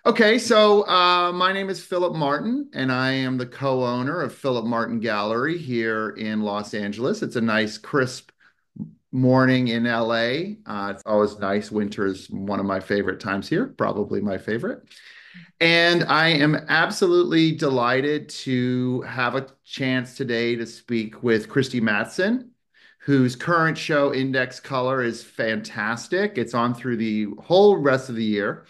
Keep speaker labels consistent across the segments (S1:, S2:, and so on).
S1: Okay, so my name is Philip Martin, and I am the co-owner of Philip Martin Gallery here in Los Angeles. It's a nice, crisp morning in LA. It's always nice. Winter is one of my favorite times here, probably my favorite. And I am absolutely delighted to have a chance today to speak with Christy Matson, whose current show, Index Color, is fantastic. It's on through the whole rest of the year.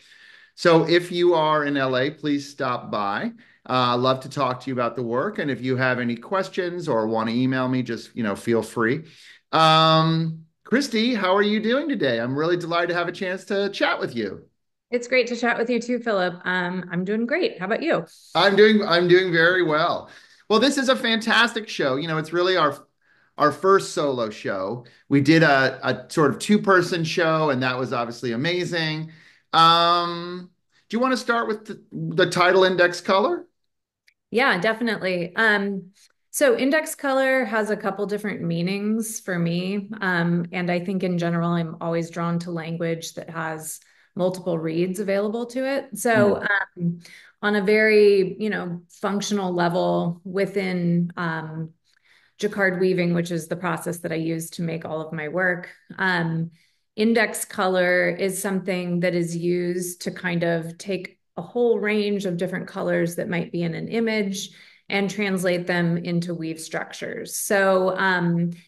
S1: So if you are in LA, please stop by. Love to talk to you about the work. And if you have any questions or want to email me, just, feel free. Christy, how are you doing today? I'm really delighted to have a chance to chat with you.
S2: It's great to chat with you too, Philip. I'm doing great. How about you?
S1: I'm doing very well. Well, this is a fantastic show. It's really our first solo show. We did a sort of two-person show, and that was obviously amazing. Do you want to start with the title Index Color?
S2: Yeah, definitely. So index color has a couple different meanings for me. And I think in general, I'm always drawn to language that has multiple reads available to it. So
S1: Mm,
S2: on a very, functional level within jacquard weaving, which is the process that I use to make all of my work. Index color is something that is used to kind of take a whole range of different colors that might be in an image and translate them into weave structures. So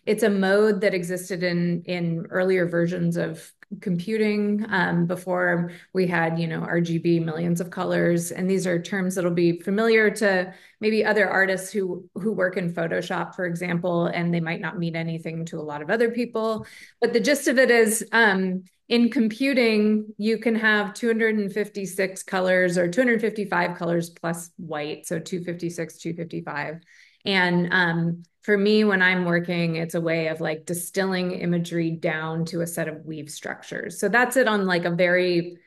S2: it's a mode that existed in earlier versions of computing before we had, RGB, millions of colors. And these are terms that'll be familiar to maybe other artists who work in Photoshop, for example, and they might not mean anything to a lot of other people. But the gist of it is in computing, you can have 256 colors or 255 colors plus white, so 256, 255. And for me, when I'm working, it's a way of like distilling imagery down to a set of weave structures. So that's it on like a very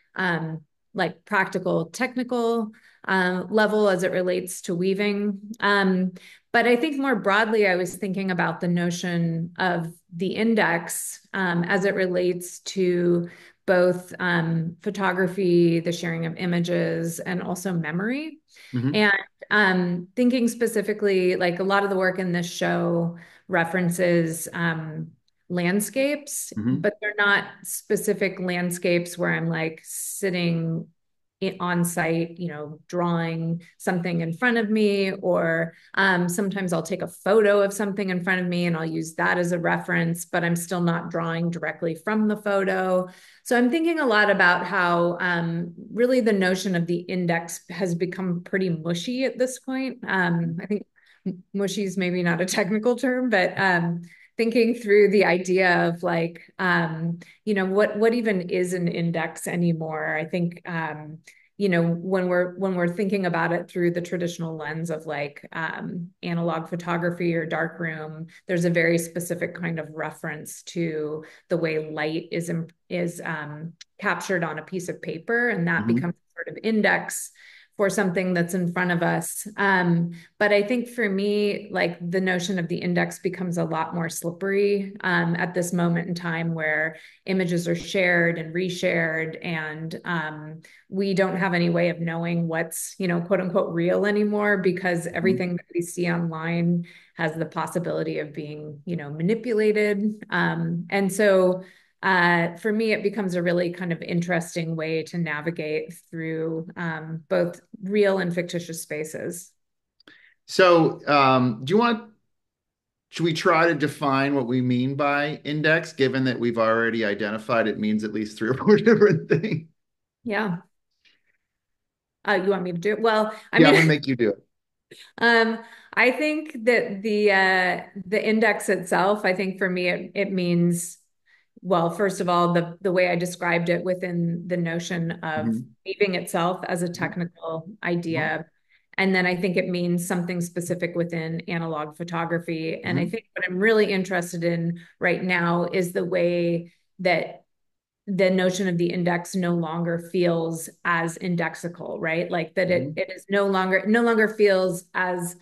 S2: like practical, technical level as it relates to weaving. But I think more broadly, I was thinking about the notion of the index as it relates to both photography, the sharing of images, and also memory.
S1: mhm,
S2: And thinking specifically, like a lot of the work in this show references landscapes,
S1: mhm.
S2: but they're not specific landscapes where I'm like sitting on site, drawing something in front of me, or sometimes I'll take a photo of something in front of me and I'll use that as a reference, but I'm still not drawing directly from the photo. So I'm thinking a lot about how really the notion of the index has become pretty mushy at this point. I think mushy is maybe not a technical term, but thinking through the idea of like what even is an index anymore. I think when we're thinking about it through the traditional lens of like analog photography or darkroom, there's a very specific kind of reference to the way light is captured on a piece of paper, and that
S1: Mhm.
S2: becomes sort of index for something that's in front of us. But I think for me, like the notion of the index becomes a lot more slippery at this moment in time where images are shared and reshared, and we don't have any way of knowing what's, quote unquote, real anymore because
S1: Mhm.
S2: everything that we see online has the possibility of being, manipulated. And so for me, it becomes a really kind of interesting way to navigate through both real and fictitious spaces.
S1: So, should we try to define what we mean by index, given that we've already identified it means at least three or four different things?
S2: Yeah. You want me to do it? Well, I
S1: Yeah, I'm
S2: mean,
S1: gonna make you do it.
S2: um, I think that the index itself, I think for me, it means, well, first of all, the way I described it within the notion of
S1: Mhm,
S2: weaving itself as a
S1: mhm,
S2: technical
S1: mhm,
S2: idea. And then I think it means something specific within analog photography. And I
S1: mhm,
S2: think what I'm really interested in right now is the way that the notion of the index no longer feels as indexical, right? Like that it
S1: mhm,
S2: it is no longer feels as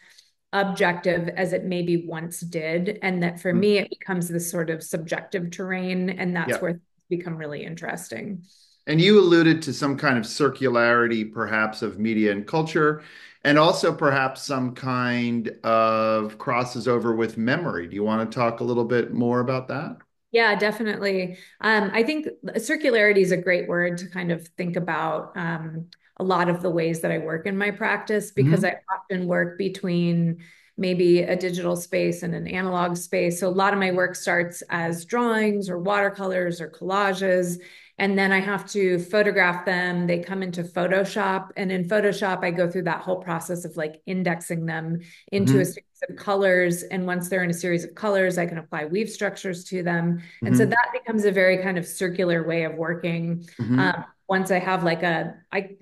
S2: objective as it maybe once did. And that for
S1: mhm.
S2: me, it becomes this sort of subjective terrain. And that's
S1: Yeah.
S2: where things become really interesting.
S1: And you alluded to some kind of circularity, perhaps, of media and culture, and also perhaps some kind of crosses over with memory. Do you want to talk a little bit more about that?
S2: Yeah, definitely. I think circularity is a great word to kind of think about a lot of the ways that I work in my practice because
S1: Hmm.
S2: I often work between maybe a digital space and an analog space. So a lot of my work starts as drawings or watercolors or collages, and then I have to photograph them. They come into Photoshop, and in Photoshop, I go through that whole process of like indexing them into a
S1: Hmm.
S2: series of colors. And once they're in a series of colors, I can apply weave structures to them. And so
S1: Hmm.
S2: that becomes a very kind of circular way of working.
S1: Hmm.
S2: Once I have like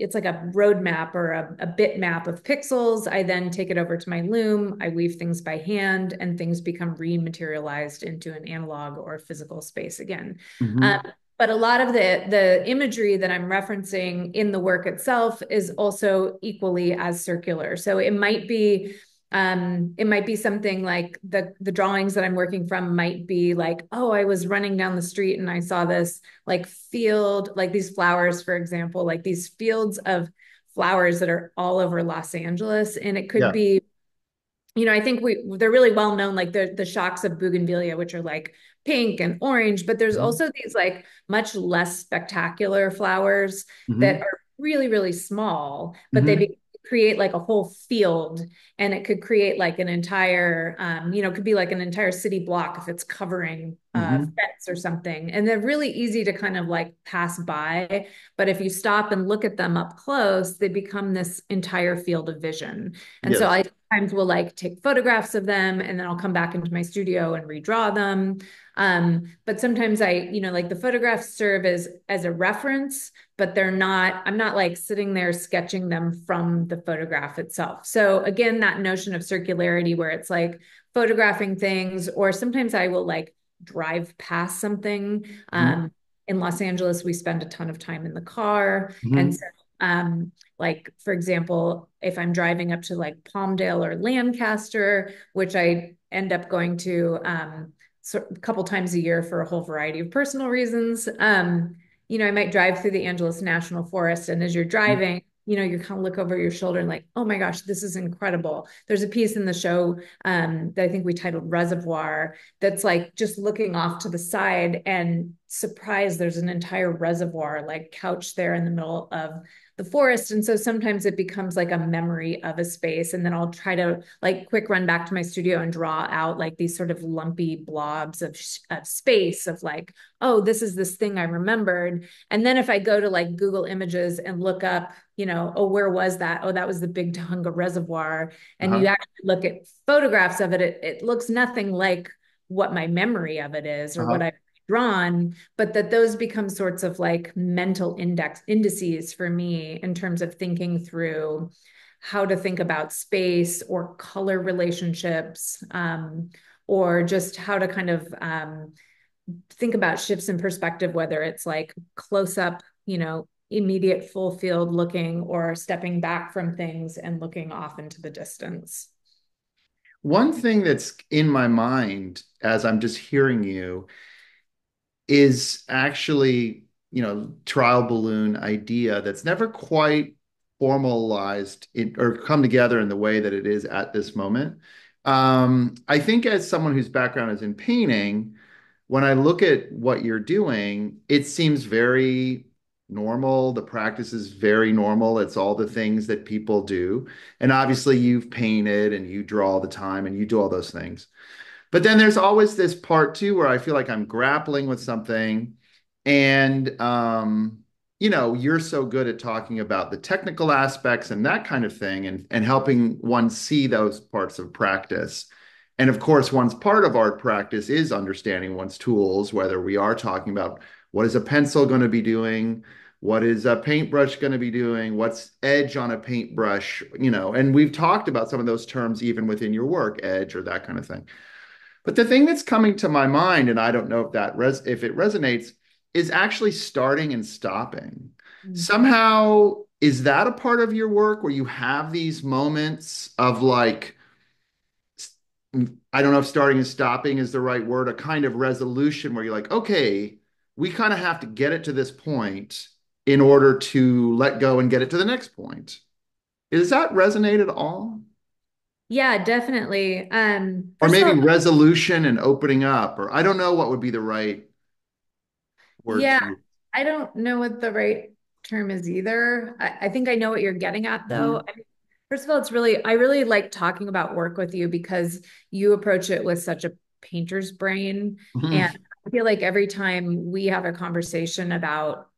S2: it's like a roadmap or a bit map of pixels. I then take it over to my loom. I weave things by hand, and things become rematerialized into an analog or physical space again. Um,
S1: Hmm.
S2: but a lot of the imagery that I'm referencing in the work itself is also equally as circular. So it might be something like the drawings that I'm working from might be like, oh, I was running down the street and I saw this like field, like these flowers, for example, like these fields of flowers that are all over Los Angeles. And it could
S1: Yeah.
S2: be, I think they're really well known, like the shocks of bougainvillea, which are like pink and orange, but there's
S1: Hmm.
S2: also these like much less spectacular flowers that
S1: Hmm.
S2: are really, really small, but
S1: Hmm.
S2: create like a whole field, and it could create like an entire, it could be like an entire city block if it's covering a
S1: Hmm.
S2: fence or something. And they're really easy to kind of like pass by. But if you stop and look at them up close, they become this entire field of vision. And so
S1: Yes.
S2: I sometimes will like take photographs of them, and then I'll come back into my studio and redraw them. But sometimes like the photographs serve as a reference, but I'm not like sitting there sketching them from the photograph itself. So again, that notion of circularity where it's like photographing things, or sometimes I will like drive past something.
S1: Hmm.
S2: In Los Angeles, we spend a ton of time in the car. And
S1: Hmm.
S2: so like for example, if I'm driving up to like Palmdale or Lancaster, which I end up going to a couple times a year for a whole variety of personal reasons. I might drive through the Angeles National Forest, and as you're driving, you kind of look over your shoulder and like, oh my gosh, this is incredible. There's a piece in the show that I think we titled Reservoir that's like just looking off to the side and surprised there's an entire reservoir like couched there in the middle of the forest. And so sometimes it becomes like a memory of a space. And then I'll try to like quick run back to my studio and draw out like these sort of lumpy blobs of space of like, oh, this is this thing I remembered. And then if I go to like Google Images and look up, oh, where was that? Oh, that was the Big Tahunga Reservoir. And you
S1: Uh-huh.
S2: actually look at photographs of it, it looks nothing like what my memory of it is or what
S1: Uh-huh.
S2: I've drawn, but that those become sorts of like mental indices for me in terms of thinking through how to think about space or color relationships, or just how to kind of think about shifts in perspective, whether it's like close up, immediate full field looking, or stepping back from things and looking off into the distance.
S1: One thing that's in my mind as I'm just hearing you is actually, trial balloon idea that's never quite formalized or come together in the way that it is at this moment. I think as someone whose background is in painting, when I look at what you're doing, it seems very normal. The practice is very normal. It's all the things that people do. And obviously, you've painted and you draw all the time and you do all those things. But then there's always this part too where I feel like I'm grappling with something. And, you're so good at talking about the technical aspects and that kind of thing and helping one see those parts of practice. And of course, one's part of art practice is understanding one's tools, whether we are talking about what is a pencil going to be doing, what is a paintbrush going to be doing, what's edge on a paintbrush, and we've talked about some of those terms even within your work, edge or that kind of thing. But the thing that's coming to my mind, and I don't know if it resonates, is actually starting and stopping. Somehow, is that a part of your work where you have these moments of like, I don't know if starting and stopping is the right word, a kind of resolution where you're like, okay, we kind of have to get it to this point. in order to let go and get it to the next point. Does that resonate at all?
S2: Yeah, definitely.
S1: Or
S2: First of
S1: maybe
S2: all,
S1: resolution and opening up, or I don't know what would be the right word
S2: yeah,
S1: to use.
S2: I don't know what the right term is either. I think I know what you're getting at, though.
S1: Mhm.
S2: First of all, I really like talking about work with you because you approach it with such a painter's brain. And
S1: Mhm.
S2: I feel like every time we have a conversation about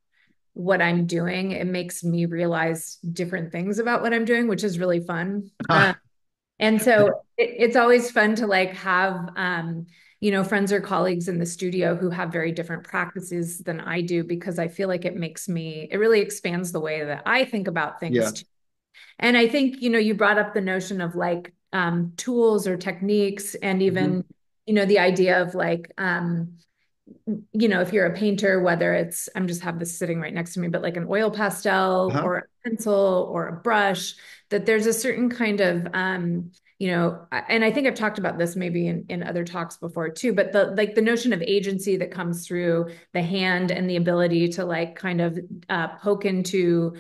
S2: what I'm doing, it makes me realize different things about what I'm doing, which is really fun. And so it's always fun to like have, friends or colleagues in the studio who have very different practices than I do, because I feel like it really expands the way that I think about things
S1: Yeah.
S2: too. And I think, you brought up the notion of like tools or techniques, and
S1: Mhm.
S2: even, the idea of like, if you're a painter, whether it's, I'm just have this sitting right next to me, but like an oil pastel
S1: Uh-huh.
S2: or a pencil or a brush, that there's a certain kind of, and I think I've talked about this maybe in other talks before too, but the notion of agency that comes through the hand and the ability to like kind of poke into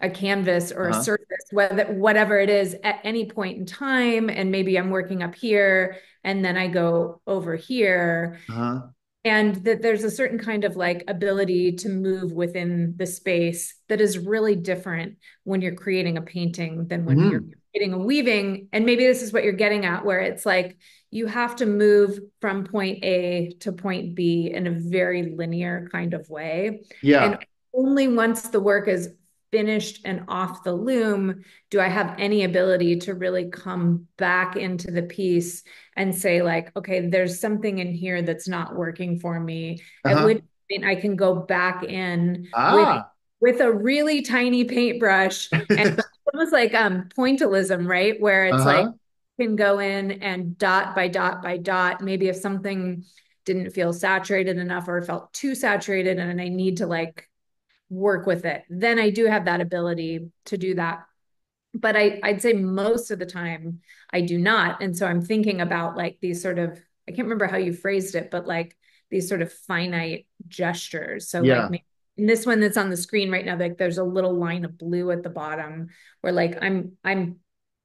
S2: a canvas or a
S1: Uh-huh.
S2: surface, whatever it is at any point in time. And maybe I'm working up here and then I go over here,
S1: Uh-huh.
S2: and that there's a certain kind of like ability to move within the space that is really different when you're creating a painting than when you're
S1: Mhm.
S2: creating a weaving. And maybe this is what you're getting at, where it's like you have to move from point A to point B in a very linear kind of way. And
S1: Yeah.
S2: only once the work is finished and off the loom do I have any ability to really come back into the piece and say like, okay, there's something in here that's not working for me. At which
S1: Uh-huh.
S2: point I can go back in
S1: Ah.
S2: with a really tiny paintbrush, and almost like pointillism, right? Where it's like
S1: Uh-huh.
S2: you can go in and dot by dot by dot. Maybe if something didn't feel saturated enough or felt too saturated and I need to like work with it, then I do have that ability to do that. But I'd say most of the time I do not. And so I'm thinking about like these sort of, I can't remember how you phrased it, but like these sort of finite gestures. So like
S1: Yeah.
S2: maybe in this one that's on the screen right now, like there's a little line of blue at the bottom where like I'm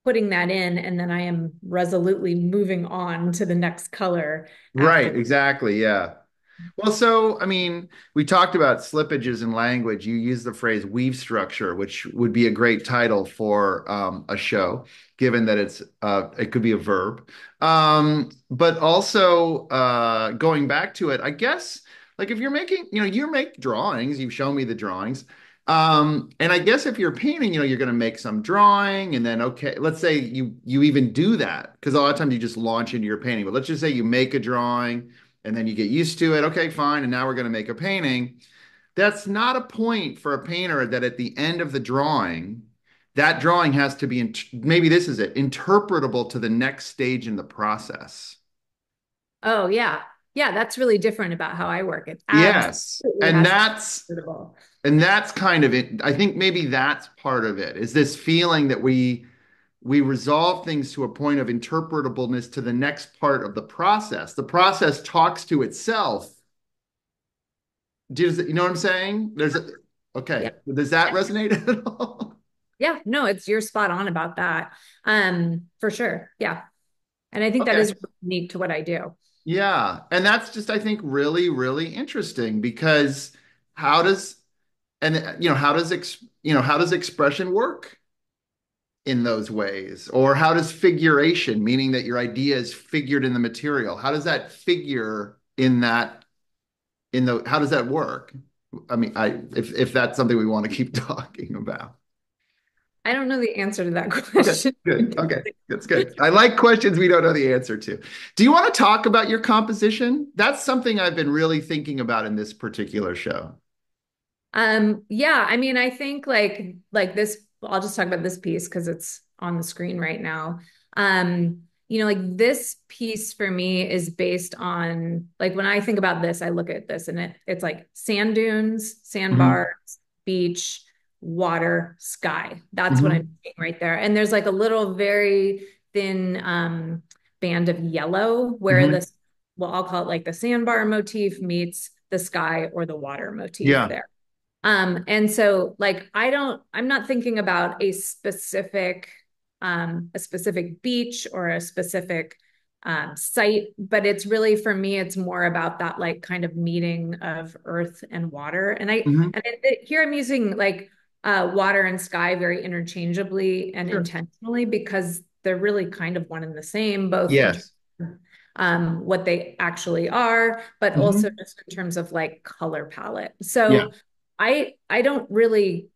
S2: putting that in, and then I am resolutely moving on to the next color
S1: Right,
S2: after.
S1: exactly. Yeah. Well, so I mean, we talked about slippages in language. You used the phrase weave structure, which would be a great title for a show, given that it could be a verb. But also going back to it, I guess like if you're making, you make drawings, you've shown me the drawings. And I guess if you're painting, you're going to make some drawing, and then okay, let's say you even do that because a lot of times you just launch into your painting. But let's just say you make a drawing and then you get used to it. Okay, fine. And now we're going to make a painting. That's not a point for a painter that at the end of the drawing, that drawing has to be, maybe this is it, interpretable to the next stage in the process.
S2: Oh yeah. Yeah, that's really different about how I work. It
S1: Yes.
S2: absolutely
S1: And
S2: has to
S1: that's,
S2: be suitable.
S1: and that's kind of it. I think maybe that's part of it is this feeling that we resolve things to a point of interpretableness to the next part of the process. The process talks to itself. You know what I'm saying?
S2: Yeah.
S1: Okay. Does that resonate at all?
S2: Yeah, no, you're spot on about that. For sure. Yeah. And I think that
S1: Okay.
S2: is unique to what I do.
S1: Yeah. And that's just, I think, really, really interesting because how does, how does expression work in those ways? Or how does figuration, meaning that your idea is figured in the material, how does that figure how does that work? I mean, if that's something we want to keep talking about.
S2: I don't know the answer to that
S1: Okay,
S2: question.
S1: good. Okay, that's good. I like questions we don't know the answer to. Do you want to talk about your composition? That's something I've been really thinking about in this particular show.
S2: Yeah, I mean, I think like this, I'll just talk about this piece because it's on the screen right now. Like this piece for me is based on like when I think about this, I look at this and it's like sand dunes,
S1: Hmm.
S2: sandbars, beach, water, sky. That's what I'm
S1: Hmm.
S2: seeing right there. And there's like a little very thin band of yellow where
S1: Hmm.
S2: this, well, I'll call it like the sandbar motif meets the sky or the water motif
S1: Yeah.
S2: there. And so like I'm not thinking about a specific beach or a specific site, but it's really for me, it's more about that like kind of meeting of earth and water.
S1: Hmm.
S2: Here I'm using like water and sky very interchangeably and
S1: Sure.
S2: intentionally because they're really kind of one and the same, both in terms
S1: Yes.
S2: of what they actually are, but also
S1: Hmm.
S2: just in terms of like color palette.
S1: Yeah.
S2: So I don't really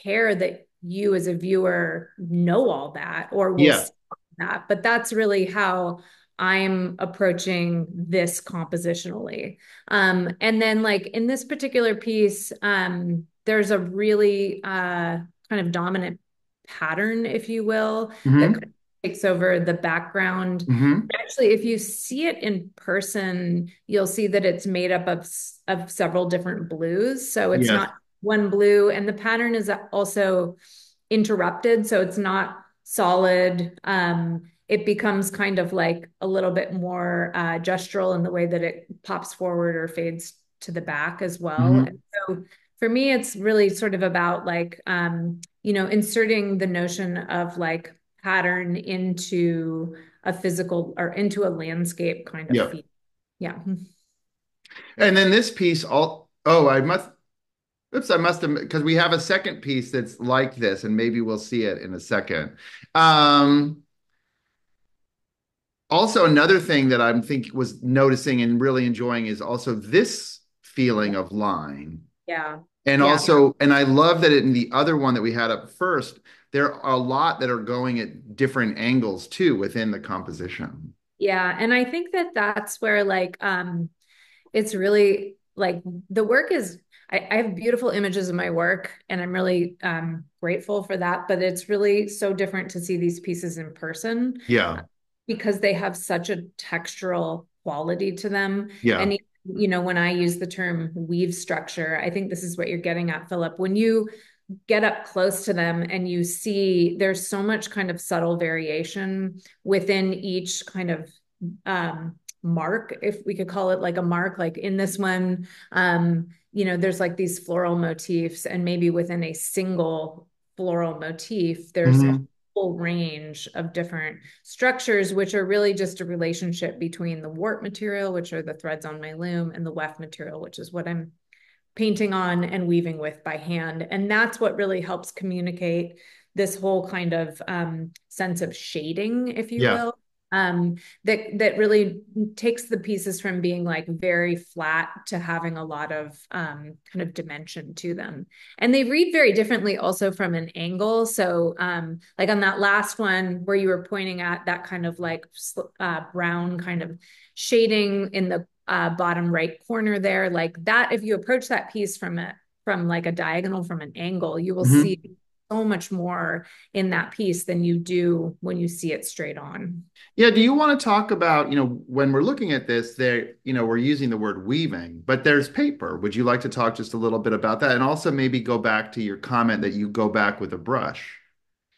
S2: care that you as a viewer know all that or will
S1: Yeah.
S2: see that, but that's really how I'm approaching this compositionally. And then like in this particular piece, there's a really kind of dominant pattern, if you will, that kind
S1: Hmm.
S2: of takes over the background.
S1: Hmm.
S2: Actually, if you see it in person, you'll see that it's made up of several different blues. So it's
S1: Yes.
S2: not one blue, and the pattern is also interrupted, so it's not solid. It becomes kind of like a little bit more gestural in the way that it pops forward or fades to the back as well. And
S1: Hmm.
S2: so for me, it's really sort of about like inserting the notion of like pattern into a physical or into a landscape kind of
S1: Yeah.
S2: feel. Yeah.
S1: And then this piece, all, oh, I must, oops, I must have, because we have a second piece that's like this, and maybe we'll see it in a second. Um, Also, another thing that I'm think was noticing and really enjoying is also this feeling of line.
S2: Yeah.
S1: And
S2: Yeah.
S1: also, and I love that in the other one that we had up first, there are a lot that are going at different angles too within the composition.
S2: Yeah. And I think that that's where like it's really like the work is I have beautiful images of my work and I'm really grateful for that, but it's really so different to see these pieces in person
S1: Yeah.
S2: because they have such a textural quality to them.
S1: Yeah.
S2: And when I use the term weave structure, I think this is what you're getting at, Philip. When you get up close to them and you see there's so much kind of subtle variation within each kind of mark, if we could call it like a mark, like in this one, there's like these floral motifs, and maybe within a single floral motif, there's a
S1: Hmm.
S2: whole range of different structures, which are really just a relationship between the warp material, which are the threads on my loom, and the weft material, which is what I'm painting on and weaving with by hand. And that's what really helps communicate this whole kind of sense of shading, if you
S1: Yeah.
S2: will. That really takes the pieces from being like very flat to having a lot of kind of dimension to them. And they read very differently also from an angle. So like on that last one where you were pointing at that kind of like brown kind of shading in the bottom right corner there, like that, if you approach that piece from like a diagonal, from an angle, you will see
S1: Hmm.
S2: so much more in that piece than you do when you see it straight on.
S1: Yeah. Do you want to talk about, when we're looking at this, there, we're using the word weaving, but there's paper. Would you like to talk just a little bit about that? And also maybe go back to your comment that you go back with a brush.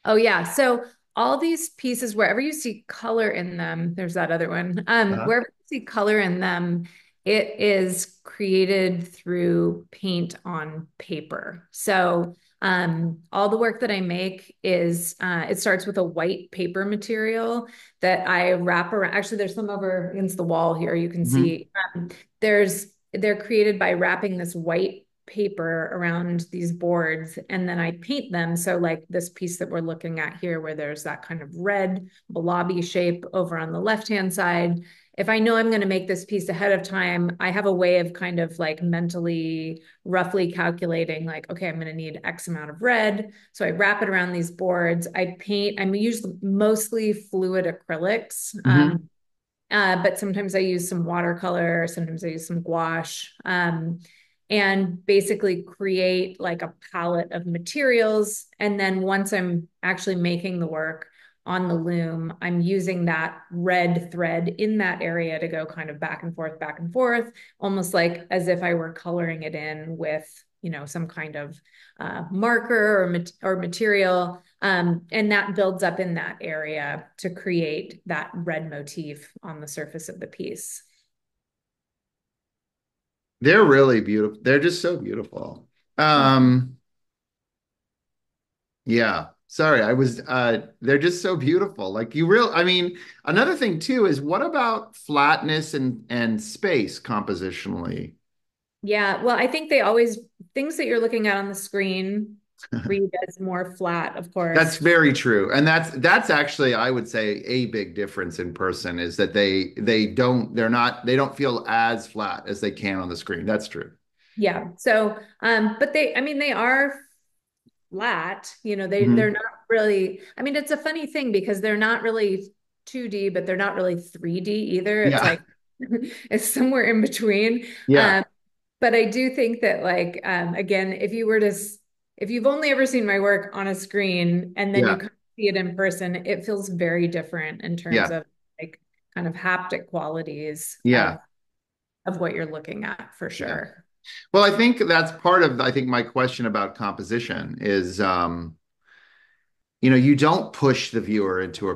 S2: Oh yeah. So all these pieces, wherever you see color in them, there's that other one.
S1: Uh-huh.
S2: Wherever you see color in them, it is created through paint on paper. So all the work that I make is it starts with a white paper material that I wrap around. Actually, there's some over against the wall here. You can
S1: Hmm.
S2: see they're created by wrapping this white paper around these boards, and then I paint them. So like this piece that we're looking at here, where there's that kind of red blobby shape over on the left-hand side. If I know I'm going to make this piece ahead of time, I have a way of kind of like mentally roughly calculating like, okay, I'm going to need X amount of red. So I wrap it around these boards. I paint, I'm usually mostly fluid acrylics.
S1: Hmm.
S2: But sometimes I use some watercolor, sometimes I use some gouache, and basically create like a palette of materials. And then once I'm actually making the work on the loom, I'm using that red thread in that area to go kind of back and forth, almost like as if I were coloring it in with, some kind of marker or material. And that builds up in that area to create that red motif on the surface of the piece.
S1: They're really beautiful. They're just so beautiful. Um, yeah. Sorry, they're just so beautiful. Like I mean, another thing too is what about flatness and space compositionally?
S2: Yeah, well, I think they always, things that you're looking at on the screen read as more flat, of
S1: That's
S2: course.
S1: very true. And that's actually, I would say, a big difference in person is that they don't feel as flat as they can on the screen. That's true.
S2: Yeah. So, but I mean, they are flat, they're
S1: Hmm.
S2: not really, I mean, it's a funny thing because they're not really 2D, but they're not really 3D either. It's
S1: Yeah.
S2: like, it's somewhere in between.
S1: Yeah.
S2: Um, but I do think that like, again, if you've only ever seen my work on a screen and then you
S1: Yeah.
S2: come see it in person, it feels very different in terms
S1: Yeah.
S2: of like kind of haptic qualities
S1: Yeah.
S2: of what you're looking at for
S1: Yeah.
S2: sure.
S1: Well, I think that's part of, I think my question about composition is, you don't push the viewer into a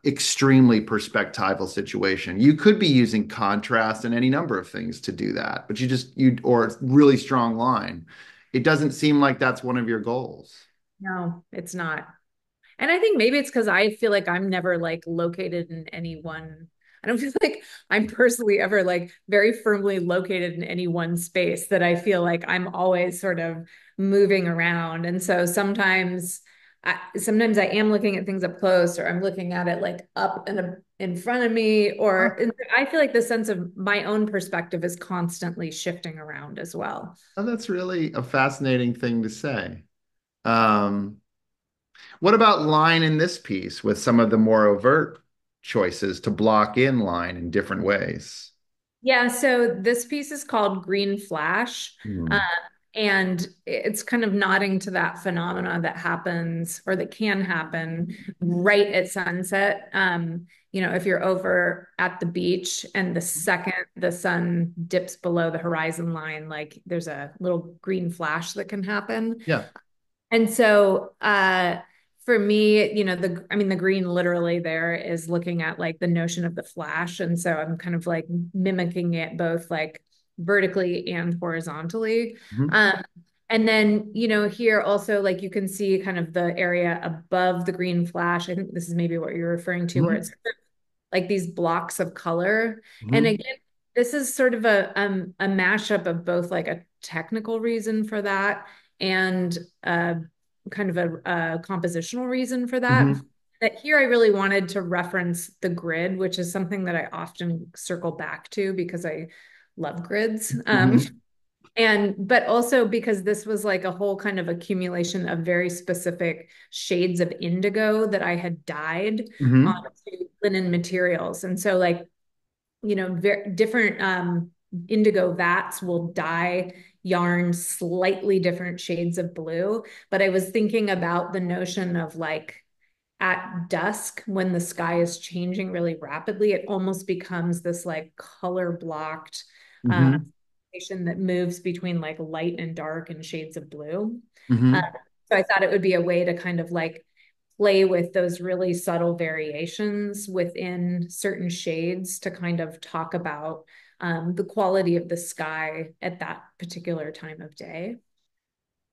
S1: extremely perspectival situation. You could be using contrast and any number of things to do that, but or really strong line. It doesn't seem like that's one of your goals.
S2: No, it's not. And I think maybe it's because I feel like I'm never like located in any one. I don't feel like I'm personally ever like very firmly located in any one space that I feel like I'm always sort of moving around. And so sometimes I am looking at things up close or I'm looking at it like up and in front of me or
S1: Oh,
S2: and I feel like the sense of my own perspective is constantly shifting around as well.
S1: oh, that's really a fascinating thing to say. Um, what about line in this piece with some of the more overt choices to block in line in different ways?
S2: Yeah, so this piece is called Green Flash. Uh,
S1: Hmm.
S2: and it's kind of nodding to that phenomena that happens or that can happen right at sunset. If you're over at the beach and the second the sun dips below the horizon line, like there's a little green flash that can happen.
S1: Yeah.
S2: And so for me, I mean the green literally there is looking at like the notion of the flash. And so I'm kind of like mimicking it both like vertically and horizontally.
S1: Mhm.
S2: Um, and then, here also like you can see kind of the area above the green flash. I think this is maybe what you're referring to, where
S1: Mhm.
S2: it's like these blocks of color. And
S1: Mhm.
S2: again, this is sort of a mashup of both like a technical reason for that and kind of a compositional reason for that.
S1: Mhm.
S2: That here I really wanted to reference the grid, which is something that I often circle back to because I love grids.
S1: Mhm.
S2: But also because this was like a whole kind of accumulation of very specific shades of indigo that I had dyed
S1: Mhm.
S2: onto linen materials. And so like, different indigo vats will dye yarn slightly different shades of blue. But I was thinking about the notion of like at dusk when the sky is changing really rapidly, it almost becomes this like color blocked um,
S1: Mhm.
S2: that moves between like light and dark and shades of blue. Uh,
S1: Mhm.
S2: so I thought it would be a way to kind of like play with those really subtle variations within certain shades to kind of talk about the quality of the sky at that particular time of day.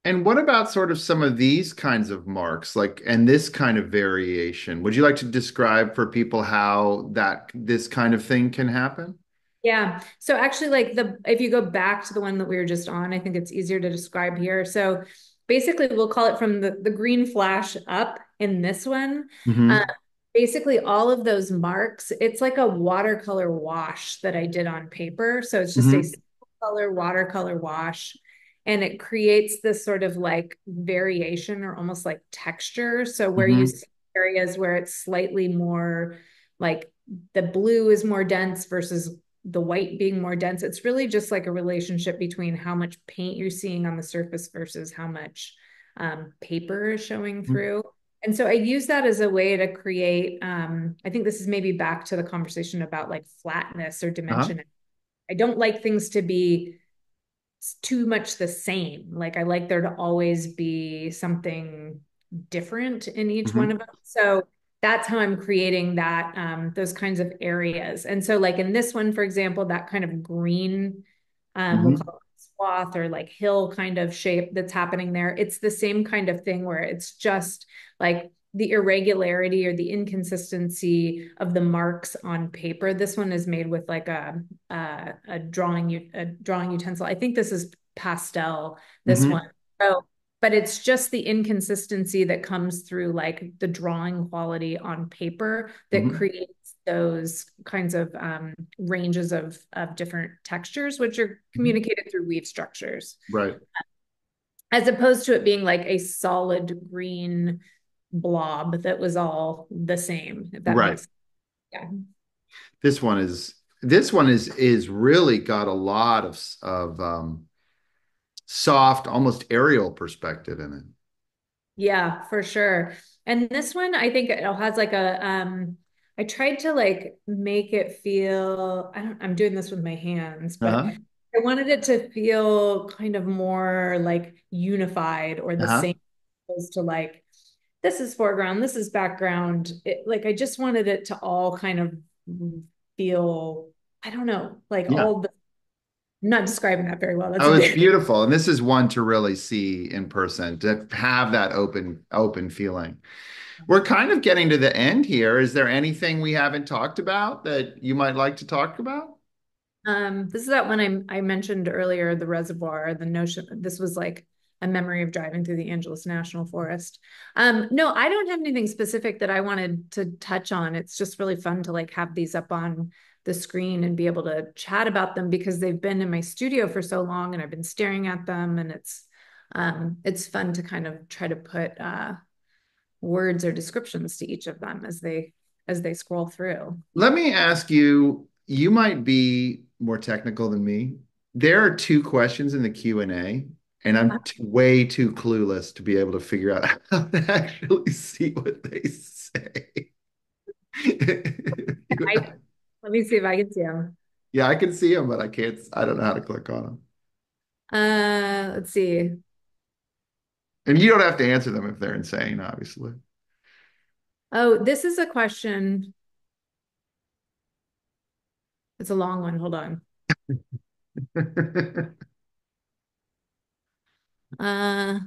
S1: And what about sort of some of these kinds of marks, like, and this kind of variation? Would you like to describe for people how this kind of thing can happen?
S2: Yeah. So actually, like if you go back to the one that we were just on, I think it's easier to describe here. So basically, we'll call it from the green flash up in this one. Uh,
S1: Hmm.
S2: basically, all of those marks, it's like a watercolor wash that I did on paper. So it's just a
S1: Hmm.
S2: single color watercolor wash. And it creates this sort of like variation or almost like texture. So where you
S1: Hmm.
S2: see areas where it's slightly more like the blue is more dense versus the white being more dense. It's really just like a relationship between how much paint you're seeing on the surface versus how much paper is showing through. And so I use that as a way to create, I think this is maybe back to the conversation about like flatness or
S1: Uh-huh.
S2: dimension. I don't like things to be too much the same. Like I like there to always be something different in each one
S1: Hmm.
S2: of them. So that's how I'm creating that those kinds of areas. And so like in this one, for example, that kind of green, we'll
S1: Hmm.
S2: call it cloth or like hill kind of shape that's happening there. It's the same kind of thing where it's just like the irregularity or the inconsistency of the marks on paper. This one is made with like a drawing utensil. I think this is pastel, this one.
S1: Hmm.
S2: So, but it's just the inconsistency that comes through like the drawing quality on paper that
S1: Hmm.
S2: creates those kinds of ranges of different textures, which are
S1: Hmm.
S2: communicated through weave structures,
S1: Right.
S2: as opposed to it being like a solid green blob that was all the same, if that
S1: Right.
S2: makes sense. Yeah.
S1: This one is really got a lot of soft, almost aerial perspective in it.
S2: Yeah, for sure. And this one, I think it has like I tried to like make it feel, I'm doing this with my hands, but
S1: Uh-huh.
S2: I wanted it to feel kind of more like unified or the
S1: Uh-huh.
S2: same as to like, this is foreground, this is background. Like, I just wanted it to all kind of feel, I don't know, like
S1: Yeah.
S2: all the, I'm not describing that very well. That's
S1: Oh,
S2: a
S1: it's
S2: big,
S1: beautiful. And this is one to really see in person, to have that open feeling. We're kind of getting to the end here. Is there anything we haven't talked about that you might like to talk about?
S2: This is that one I mentioned earlier, the reservoir, the notion. This was like a memory of driving through the Angeles National Forest. No, I don't have anything specific that I wanted to touch on. It's just really fun to like have these up on the screen and be able to chat about them because they've been in my studio for so long and I've been staring at them, and it's fun to kind of try to put words or descriptions to each of them as they scroll through.
S1: Let me ask you, you might be more technical than me. There are two questions in the Q&A, and I'm way too clueless to be able to figure out how to actually see what they say.
S2: I Let me see if I can see them.
S1: Yeah, I can see them, but I can't, I don't know how to click on them.
S2: Let's see.
S1: And you don't have to answer them if they're insane, obviously.
S2: Oh, this is a question. It's a long one. Hold on. Uh,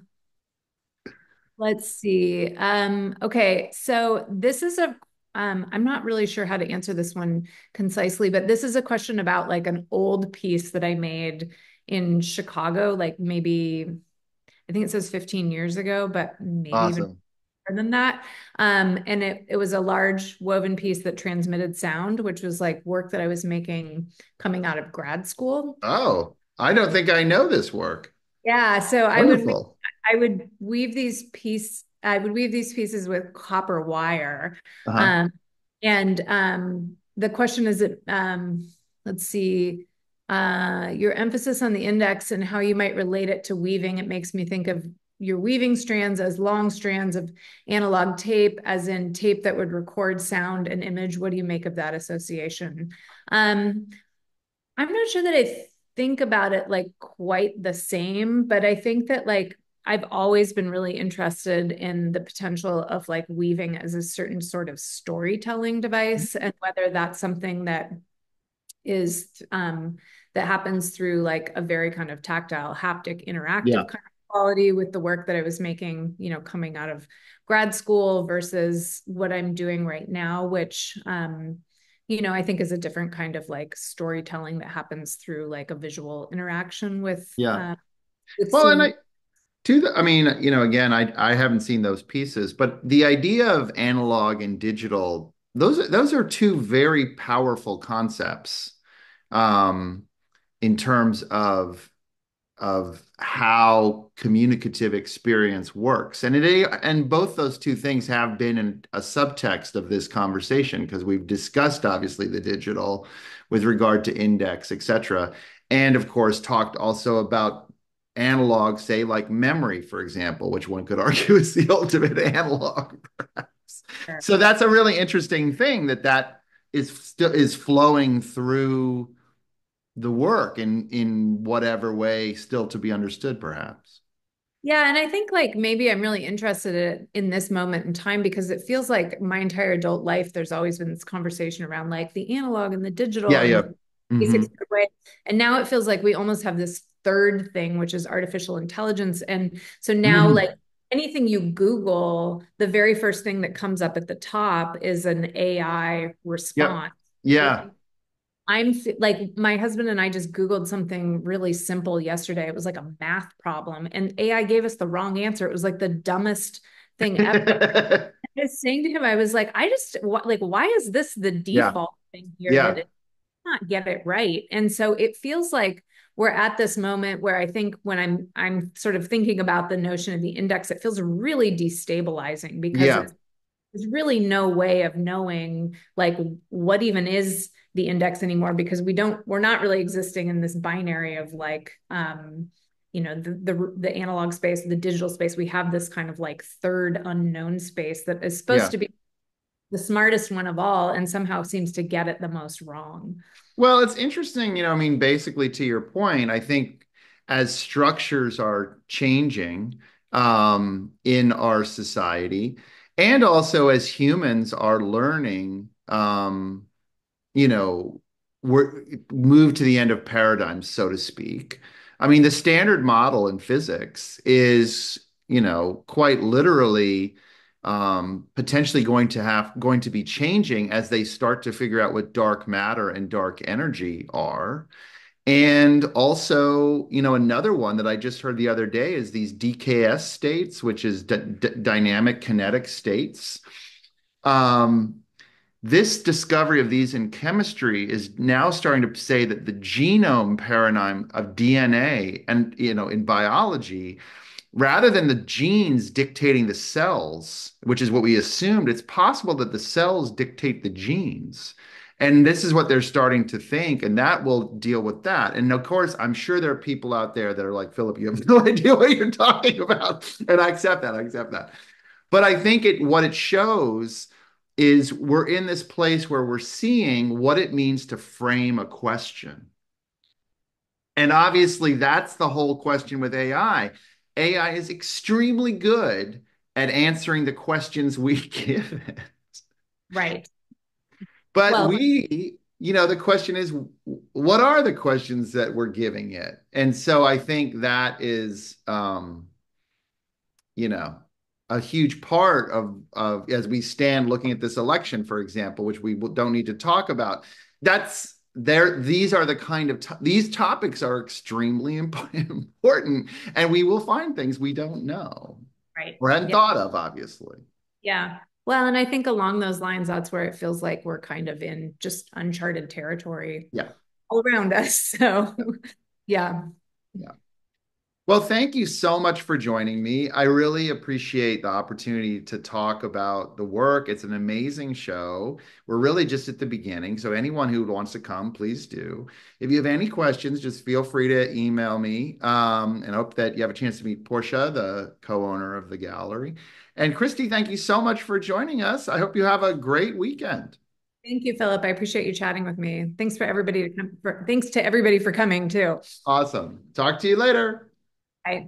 S2: let's see. Okay, so this is a I'm not really sure how to answer this one concisely, but this is a question about like an old piece that I made in Chicago, like maybe I think it says 15 years ago, but maybe even
S1: Awesome.
S2: more than that. And it was a large woven piece that transmitted sound, which was like work that I was making coming out of grad school.
S1: Oh, I don't think I know this work.
S2: Yeah, so
S1: Wonderful.
S2: I would weave these pieces with copper wire.
S1: Uh-huh.
S2: Um, and the question is let's see, your emphasis on the index and how you might relate it to weaving. It makes me think of your weaving strands as long strands of analog tape, as in tape that would record sound and image. What do you make of that association? Um, I'm not sure that I think about it like quite the same, but I think that like I've always been really interested in the potential of like weaving as a certain sort of storytelling device, and whether that's something that is that happens through like a very kind of tactile, haptic, interactive
S1: Yeah.
S2: kind of quality with the work that I was making, coming out of grad school versus what I'm doing right now, which I think is a different kind of like storytelling that happens through like a visual interaction
S1: Yeah.
S2: with
S1: Well, and
S2: seeing.
S1: I mean, again, I haven't seen those pieces, but the idea of analog and digital, those are two very powerful concepts, um, in terms of how communicative experience works. And both those two things have been in a subtext of this conversation because we've discussed obviously the digital with regard to index, et cetera. And of course, talked also about analog, say like memory, for example, which one could argue is the ultimate analog, perhaps. So that's a really interesting thing that is still is flowing through the work in whatever way still to be understood, perhaps.
S2: Yeah, and I think like maybe I'm really interested in this moment in time because it feels like my entire adult life, there's always been this conversation around like the analog and the digital
S1: Yeah,
S2: and
S1: yeah.
S2: the basics
S1: Hmm.
S2: of the way. And now it feels like we almost have this third thing, which is artificial intelligence. And so now, like
S1: Mhm.
S2: anything you Google, the very first thing that comes up at the top is an AI
S1: Yep.
S2: response.
S1: Yeah.
S2: Like my husband and I just Googled something really simple yesterday. It was like a math problem, and AI gave us the wrong answer. It was like the dumbest thing ever. I was saying to him, I was like, like, why is this the
S1: Yeah.
S2: default thing here that
S1: Yeah.
S2: it not get it right? And so it feels like we're at this moment where I think when I'm sort of thinking about the notion of the index, it feels really destabilizing because
S1: Yeah.
S2: it's there's really no way of knowing like what even is the index anymore because we're not really existing in this binary of like the analog space, the digital space. We have this kind of like third unknown space that is supposed
S1: Yeah.
S2: to be the smartest one of all and somehow seems to get it the most wrong.
S1: Well, it's interesting, I mean, basically to your point, I think as structures are changing in our society, and also as humans are learning, you know, we're moved to the end of paradigms, so to speak. I mean, the standard model in physics is, quite literally potentially going to be changing as they start to figure out what dark matter and dark energy are. And also, another one that I just heard the other day is these DKS states, which is dynamic kinetic states. Um, this discovery of these in chemistry is now starting to say that the genome paradigm of DNA and, in biology, rather than the genes dictating the cells, which is what we assumed, it's possible that the cells dictate the genes. And this is what they're starting to think, and that will deal with that. And of course, I'm sure there are people out there that are like, Philip, you have no idea what you're talking about. And I accept that. I accept that. But I think what it shows is we're in this place where we're seeing what it means to frame a question. And obviously, that's the whole question with AI. AI is extremely good at answering the questions we give it.
S2: Right.
S1: But
S2: Well,
S1: the question is, what are the questions that we're giving it? And so I think that is, you know, a huge part of as we stand looking at this election, for example, which we don't need to talk about. That's there. These are the kind of these topics are extremely important, and we will find things we don't know
S2: right.
S1: or hadn't
S2: Yeah.
S1: thought of, obviously.
S2: Yeah. Well, and I think along those lines, that's where it feels like we're kind of in just uncharted territory
S1: Yeah,
S2: all around us. So,
S1: yeah,
S2: yeah.
S1: yeah. Well, thank you so much for joining me. I really appreciate the opportunity to talk about the work. It's an amazing show. We're really just at the beginning. So, anyone who wants to come, please do. If you have any questions, just feel free to email me. And I hope that you have a chance to meet Portia, the co owner of the gallery. And Christy, thank you so much for joining us. I hope you have a great weekend.
S2: Thank you, Philip. I appreciate you chatting with me. Thanks to everybody for coming too.
S1: Awesome. Talk to you later.
S2: Bye.